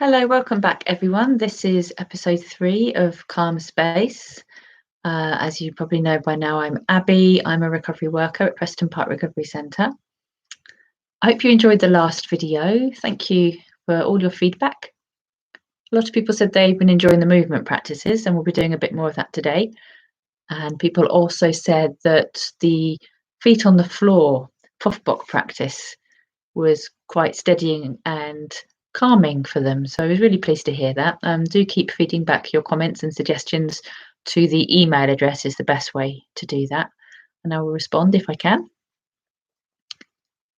Hello, welcome back, everyone. This is episode 3 of Calm Space. As you probably know by now, I'm Abby. I'm a recovery worker at Preston Park Recovery Centre. I hope you enjoyed the last video. Thank you for all your feedback. A lot of people said they've been enjoying the movement practices, and we'll be doing a bit more of that today. And people also said that the feet on the floor, Puffbock practice, was quite steadying and calming for them. So I was really pleased to hear that. Do keep feeding back your comments and suggestions to the email address is the best way to do that. And I will respond if I can.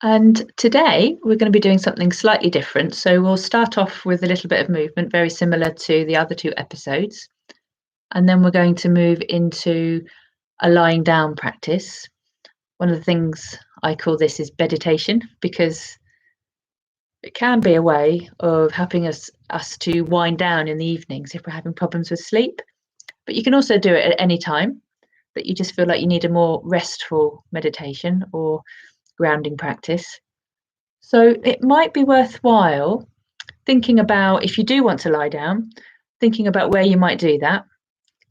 And today we're going to be doing something slightly different. So we'll start off with a little bit of movement, very similar to the other 2 episodes. And then we're going to move into a lying down practice. One of the things I call this is meditation, because it can be a way of helping us to wind down in the evenings if we're having problems with sleep. But you can also do it at any time that you just feel like you need a more restful meditation or grounding practice. So it might be worthwhile thinking about, if you do want to lie down, thinking about where you might do that,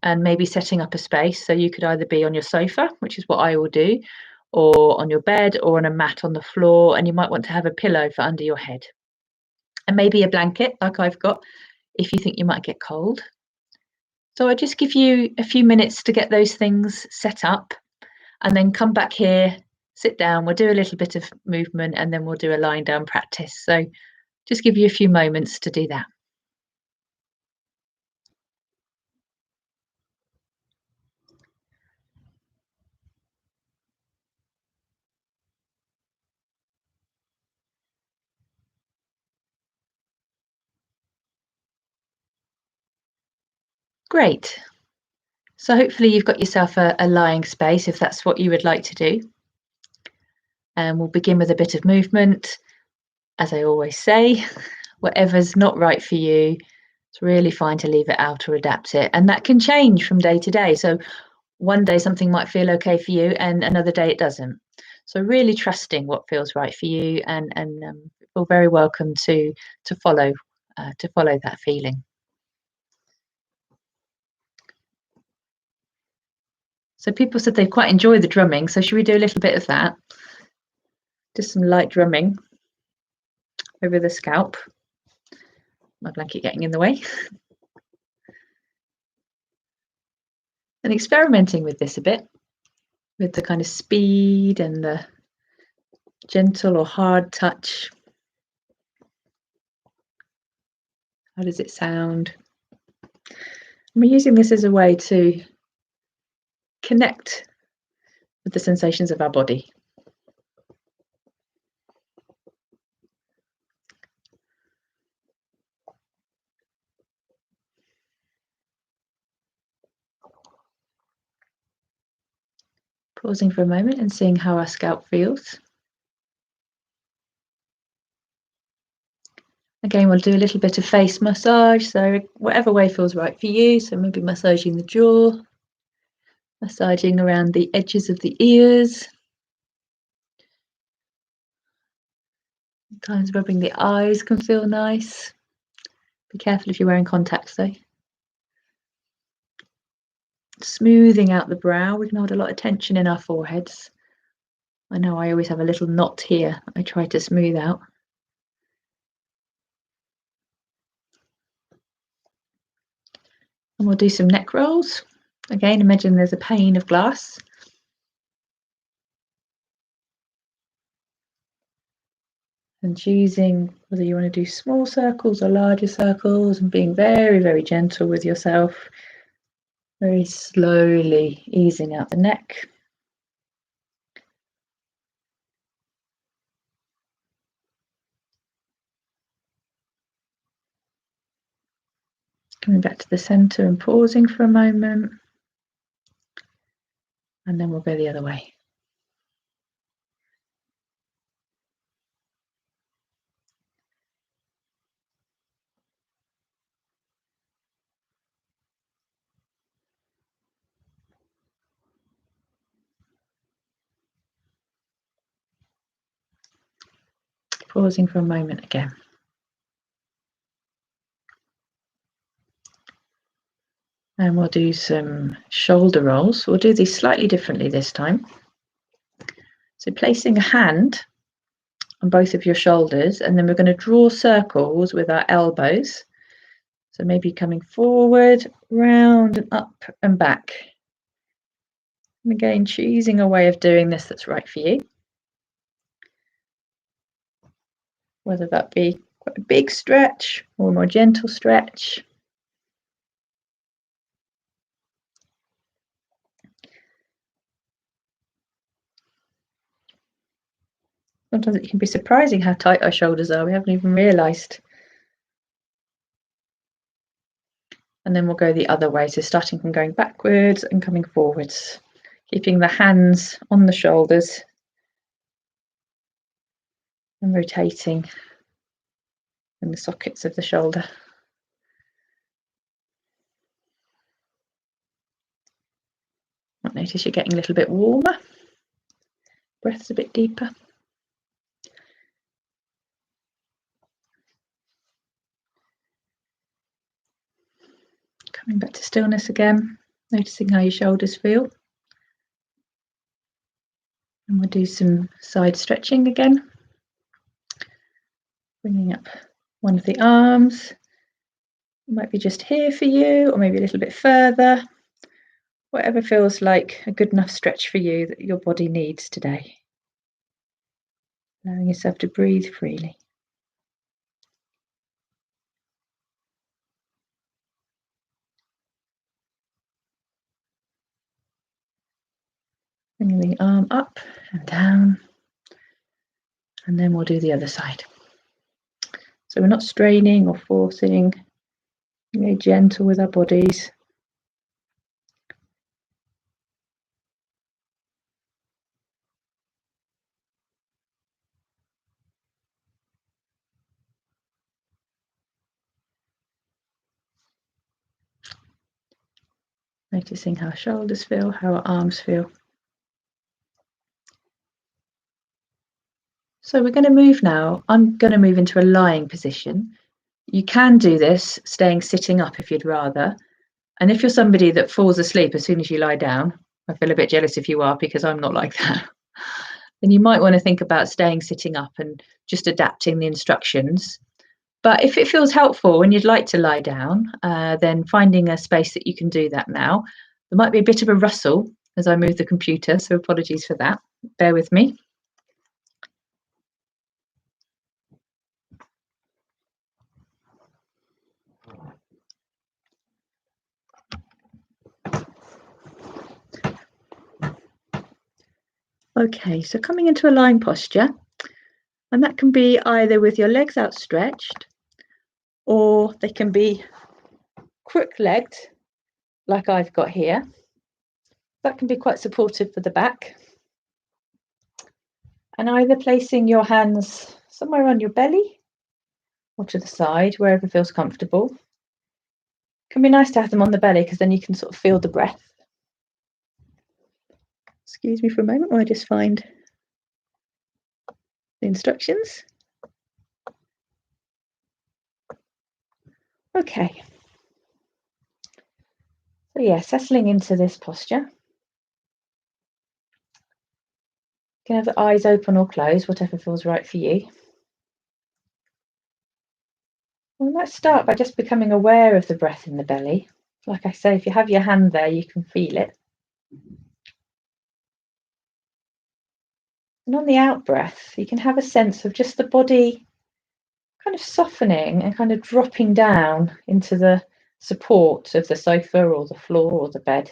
and maybe setting up a space. So you could either be on your sofa, which is what I will do, or on your bed, or on a mat on the floor, and you might want to have a pillow for under your head. And maybe a blanket like I've got if you think you might get cold. So I just give you a few minutes to get those things set up, and then come back here, sit down, we'll do a little bit of movement, and then we'll do a lying down practice. So just give you a few moments to do that. Great. So hopefully you've got yourself a lying space if that's what you would like to do. And we'll begin with a bit of movement. As I always say, whatever's not right for you, it's really fine to leave it out or adapt it. And that can change from day to day. So one day something might feel okay for you and another day it doesn't. So really trusting what feels right for you, and feel very welcome to follow that feeling. So people said they quite enjoy the drumming. So should we do a little bit of that? Just some light drumming over the scalp. My blanket getting in the way. And experimenting with this a bit, with the kind of speed and the gentle or hard touch. How does it sound? We're using this as a way to connect with the sensations of our body. Pausing for a moment and seeing how our scalp feels. Again, we'll do a little bit of face massage, so whatever way feels right for you. So maybe massaging the jaw, massaging around the edges of the ears. Sometimes rubbing the eyes can feel nice. Be careful if you're wearing contacts though. Smoothing out the brow. We can hold a lot of tension in our foreheads. I know I always have a little knot here I try to smooth out. And we'll do some neck rolls. Again, imagine there's a pane of glass. And choosing whether you want to do small circles or larger circles, and being very, very gentle with yourself. Very slowly easing out the neck. Coming back to the center and pausing for a moment. And then we'll go the other way. Pausing for a moment again. And we'll do some shoulder rolls. We'll do these slightly differently this time. So placing a hand on both of your shoulders, and then we're going to draw circles with our elbows. So maybe coming forward, round and up and back. And again, choosing a way of doing this that's right for you. Whether that be quite a big stretch or a more gentle stretch. Sometimes it can be surprising how tight our shoulders are. We haven't even realised. And then we'll go the other way. So starting from going backwards and coming forwards, keeping the hands on the shoulders and rotating in the sockets of the shoulder. Might notice you're getting a little bit warmer. Breath's a bit deeper. Coming back to stillness again, noticing how your shoulders feel. And we'll do some side stretching again. Bringing up one of the arms. It might be just here for you, or maybe a little bit further. Whatever feels like a good enough stretch for you that your body needs today. Allowing yourself to breathe freely. Bringing the arm up and down. And then we'll do the other side. So we're not straining or forcing, really gentle with our bodies. Noticing how our shoulders feel, how our arms feel. So we're going to move now. I'm going to move into a lying position. You can do this staying sitting up if you'd rather. And if you're somebody that falls asleep as soon as you lie down, I feel a bit jealous if you are, because I'm not like that. Then you might want to think about staying sitting up and just adapting the instructions. But if it feels helpful and you'd like to lie down, then finding a space that you can do that now. There might be a bit of a rustle as I move the computer, so apologies for that. Bear with me. Okay, so coming into a lying posture, and that can be either with your legs outstretched, or they can be crook-legged, like I've got here. That can be quite supportive for the back. And either placing your hands somewhere on your belly or to the side, wherever feels comfortable. It can be nice to have them on the belly because then you can sort of feel the breath. Excuse me for a moment while I just find the instructions. Okay. So yeah, settling into this posture. You can have the eyes open or closed, whatever feels right for you. We might start by just becoming aware of the breath in the belly. Like I say, if you have your hand there, you can feel it. And on the out breath, you can have a sense of just the body kind of softening and kind of dropping down into the support of the sofa or the floor or the bed.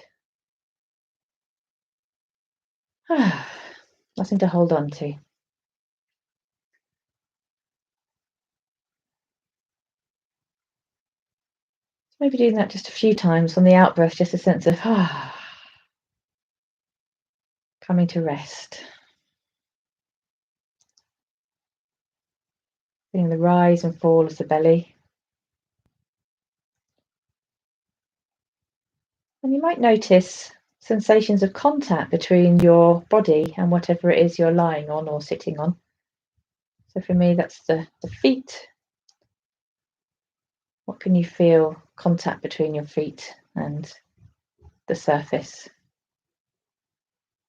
Nothing to hold on to. Maybe doing that just a few times on the out breath, just a sense of coming to rest. Feeling the rise and fall of the belly. And you might notice sensations of contact between your body and whatever it is you're lying on or sitting on. So for me, that's the feet. What can you feel contact between your feet and the surface.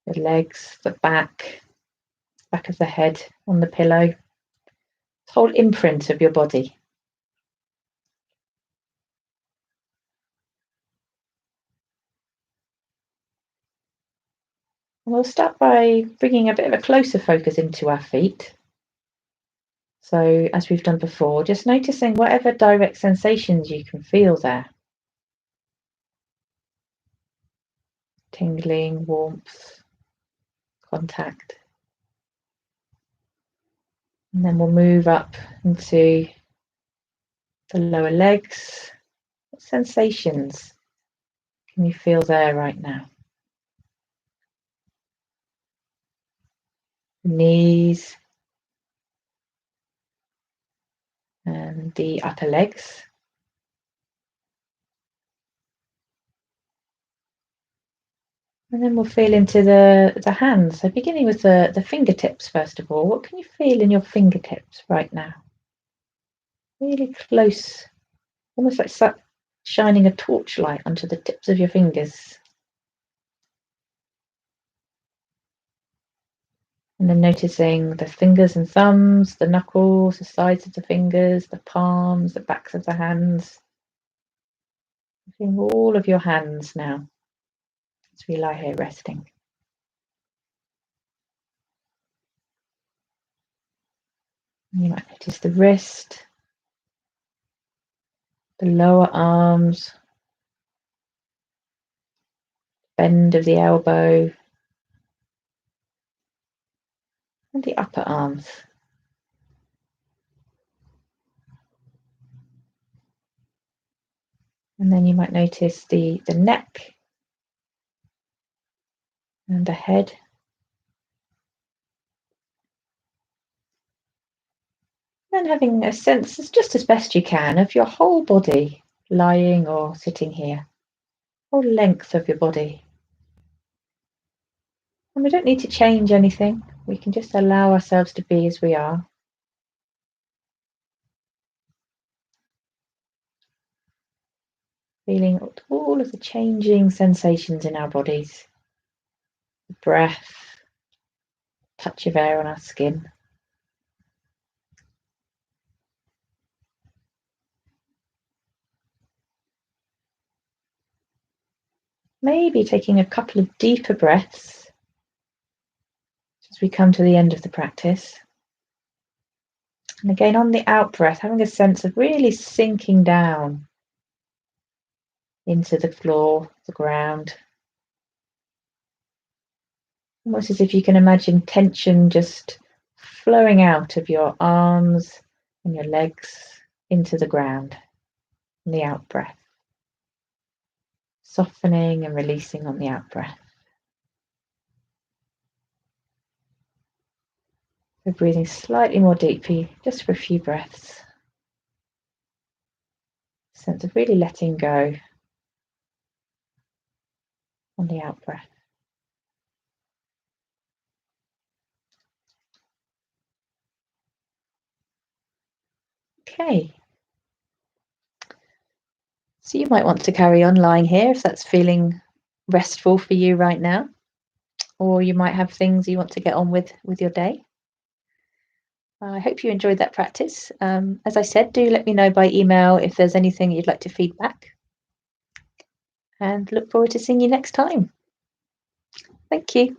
The legs, the back of the head on the pillow. The whole imprint of your body. And we'll start by bringing a bit of a closer focus into our feet. So as we've done before, just noticing whatever direct sensations you can feel there. Tingling, warmth, contact. And then we'll move up into the lower legs. What sensations can you feel there right now? The knees and the upper legs. And then we'll feel into the hands. So beginning with the fingertips, first of all, what can you feel in your fingertips right now? Really close, almost like shining a torchlight onto the tips of your fingers. And then noticing the fingers and thumbs, the knuckles, the sides of the fingers, the palms, the backs of the hands. Feeling all of your hands now as we lie here resting. You might notice the wrist, the lower arms, bend of the elbow, and the upper arms. And then you might notice the neck and the head. And having a sense, just as best you can, of your whole body lying or sitting here, whole length of your body. And we don't need to change anything. We can just allow ourselves to be as we are. Feeling all of the changing sensations in our bodies. The breath, touch of air on our skin. Maybe taking a couple of deeper breaths as we come to the end of the practice. And again, on the out breath, having a sense of really sinking down into the floor, the ground. Almost as if you can imagine tension just flowing out of your arms and your legs into the ground on the out breath. Softening and releasing on the out breath. So breathing slightly more deeply, just for a few breaths. Sense of really letting go on the out breath. Okay. So you might want to carry on lying here if that's feeling restful for you right now, or you might have things you want to get on with your day. I hope you enjoyed that practice. As I said, do let me know by email if there's anything you'd like to feedback, and look forward to seeing you next time. Thank you.